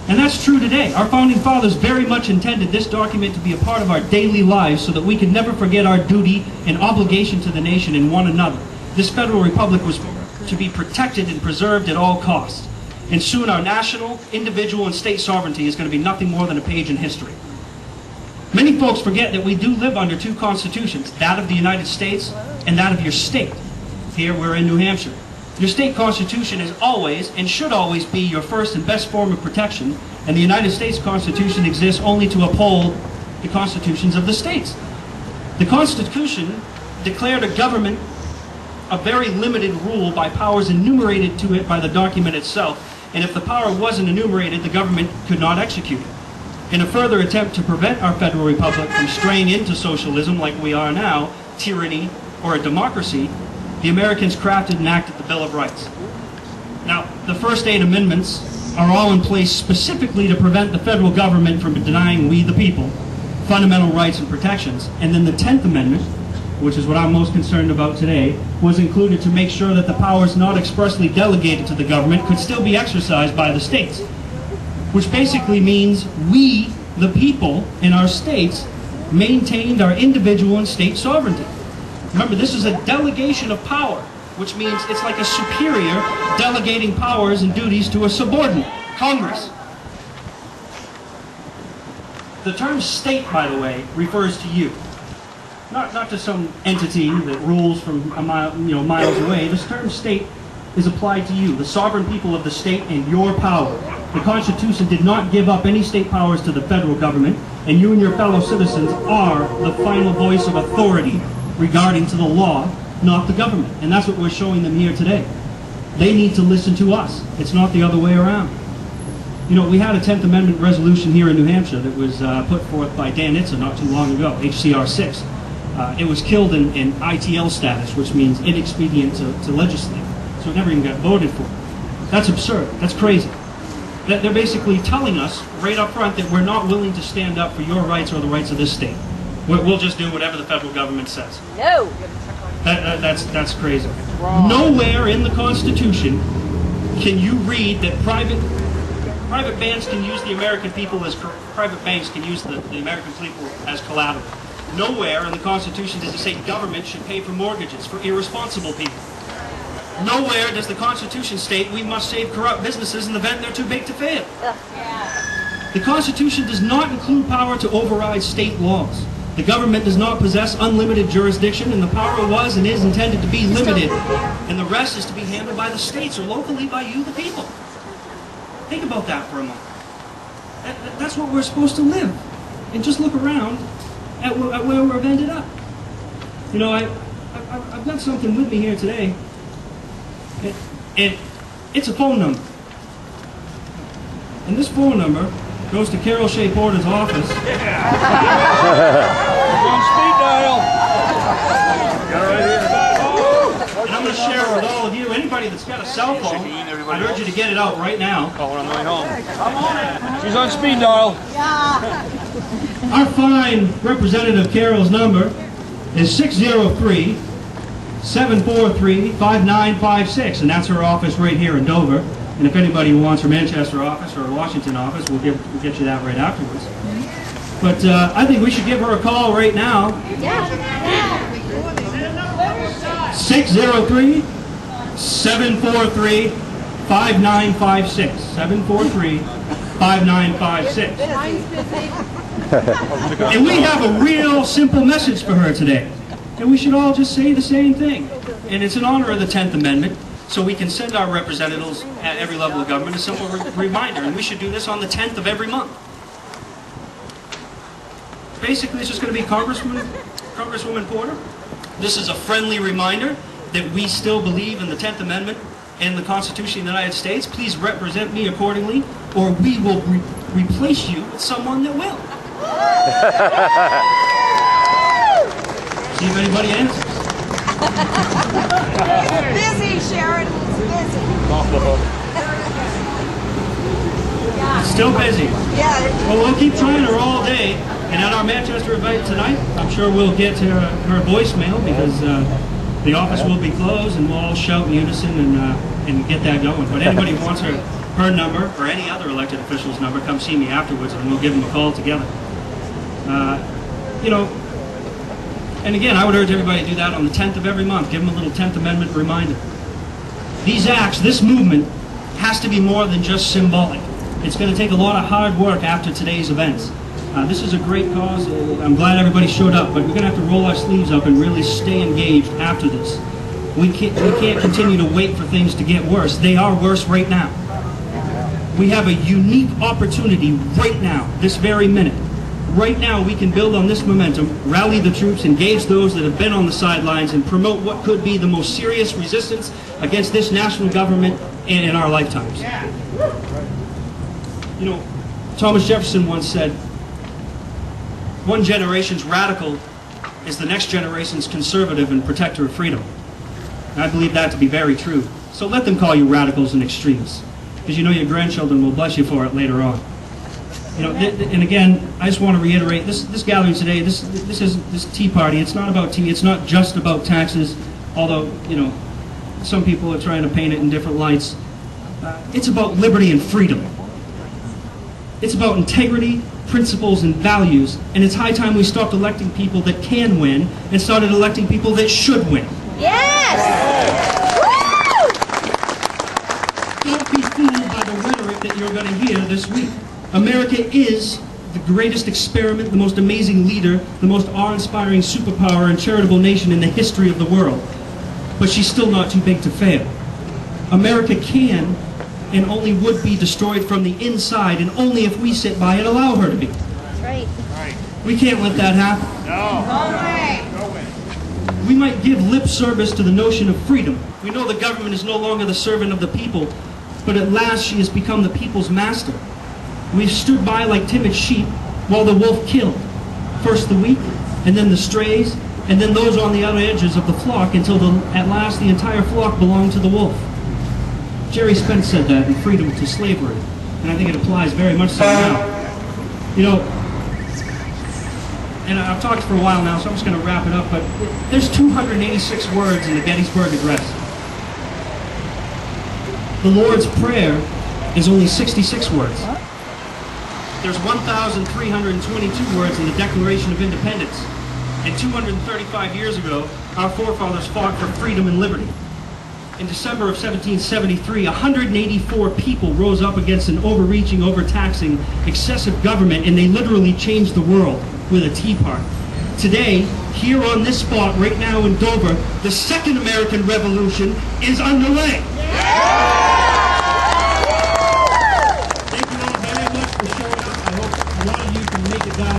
And that's true today. Our founding fathers very much intended this document to be a part of our daily lives so that we could never forget our duty and obligation to the nation and one another. This federal republic was to be protected and preserved at all costs. And soon our national, individual, and state sovereignty is going to be nothing more than a page in history. Many folks forget that we do live under two constitutions, that of the United States and that of your state. Here we're in New Hampshire. Your state constitution is always and should always be your first and best form of protection, and the United States Constitution exists only to uphold the constitutions of the states. The Constitution declared a government a very limited rule by powers enumerated to it by the document itself, and if the power wasn't enumerated, the government could not execute it. In a further attempt to prevent our federal republic from straying into socialism like we are now, tyranny, or a democracy, the Americans crafted and acted the Bill of Rights. Now, the first 8 amendments are all in place specifically to prevent the federal government from denying we, the people, fundamental rights and protections. And then the 10th Amendment, which is what I'm most concerned about today, was included to make sure that the powers not expressly delegated to the government could still be exercised by the states, which basically means we, the people in our states, maintained our individual and state sovereignty. Remember, this is a delegation of power, which means it's like a superior delegating powers and duties to a subordinate, Congress. The term state, by the way, refers to you. Not to some entity that rules from a mile, miles away. This term state is applied to you, the sovereign people of the state, and your power. The Constitution did not give up any state powers to the federal government, and you and your fellow citizens are the final voice of authority regarding to the law, not the government. And that's what we're showing them here today. They need to listen to us. It's not the other way around. We had a 10th Amendment resolution here in New Hampshire that was put forth by Dan Itza not too long ago, HCR 6. It was killed in ITL status, which means inexpedient to legislate. So it never even got voted for. That's absurd. That's crazy. They're basically telling us right up front that we're not willing to stand up for your rights or the rights of this state. We'll just do whatever the federal government says. No. That's crazy. Nowhere in the Constitution can you read that private banks can use the American people as private banks can use the American people as collateral. Nowhere in the Constitution does it say government should pay for mortgages for irresponsible people. Nowhere does the Constitution state we must save corrupt businesses in the event they're too big to fail. The Constitution does not include power to override state laws. The government does not possess unlimited jurisdiction, and the power was and is intended to be limited, and the rest is to be handled by the states or locally by you, the people. Think about that for a moment. That's what we're supposed to live. And just look around at where we've ended up. I've got something with me here today. It's a phone number. And this phone number goes to Carol Shea Porter's office. On speed dial. And I'm going to share it with all of you. Anybody that's got a cell phone, I urge you to get it out right now. Calling on the way home. She's on speed dial. Our fine Representative Carol's number is 603-743-5956, and that's her office right here in Dover. And if anybody wants her Manchester office or her Washington office, we'll get you that right afterwards. But I think we should give her a call right now. 603-743-5956. 743-5956. And we have a real simple message for her today. And we should all just say the same thing. And it's in honor of the 10th Amendment, so we can send our representatives at every level of government a simple reminder. And we should do this on the 10th of every month. Basically, it's just going to be Congresswoman Porter. This is a friendly reminder that we still believe in the 10th Amendment and the Constitution of the United States. Please represent me accordingly, or we will replace you with someone that will. See if anybody answers. It's busy, Sharon. It's busy. It's still busy. Yeah. Well, we'll keep trying her all day. And at our Manchester event tonight, I'm sure we'll get her voicemail because the office will be closed and we'll all shout in unison and get that going. But anybody who wants her her number or any other elected official's number, come see me afterwards and we'll give them a call together. You know, and again, I would urge everybody to do that on the 10th of every month. Give them a little 10th Amendment reminder. These acts, this movement, has to be more than just symbolic. It's going to take a lot of hard work after today's events. This is a great cause. I'm glad everybody showed up, but we're going to have to roll our sleeves up and really stay engaged after this. We can't continue to wait for things to get worse. They are worse right now. We have a unique opportunity right now, this very minute. Right now, we can build on this momentum, rally the troops, engage those that have been on the sidelines, and promote what could be the most serious resistance against this national government in our lifetimes. You know, Thomas Jefferson once said, "One generation's radical is the next generation's conservative and protector of freedom." And I believe that to be very true. So let them call you radicals and extremists, because you know your grandchildren will bless you for it later on. You know, and again, I just want to reiterate, this gathering today, this Tea Party, it's not about tea, it's not just about taxes, although, you know, some people are trying to paint it in different lights. It's about liberty and freedom. It's about integrity, principles, and values, and it's high time we stopped electing people that can win and started electing people that should win. Yes! Don't be fooled by the rhetoric that you're going to hear this week. America is the greatest experiment, the most amazing leader, the most awe-inspiring superpower and charitable nation in the history of the world. But she's still not too big to fail. America can and only would be destroyed from the inside, and only if we sit by and allow her to be. That's right. We can't let that happen. No way. We might give lip service to the notion of freedom. We know the government is no longer the servant of the people, but at last she has become the people's master. We've stood by like timid sheep while the wolf killed. First the weak, and then the strays, and then those on the outer edges of the flock, until at last the entire flock belonged to the wolf. Jerry Spence said that in Freedom to Slavery, and I think it applies very much so now. You know, and I've talked for a while now, so I'm just going to wrap it up, but there's 286 words in the Gettysburg Address. The Lord's Prayer is only 66 words. There's 1,322 words in the Declaration of Independence. And 235 years ago, our forefathers fought for freedom and liberty. In December of 1773, 184 people rose up against an overreaching, overtaxing, excessive government, and they literally changed the world with a Tea Party. Today, here on this spot, right now in Dover, the Second American Revolution is underway. Thank you all very much for showing up. I hope a lot of you can make it down.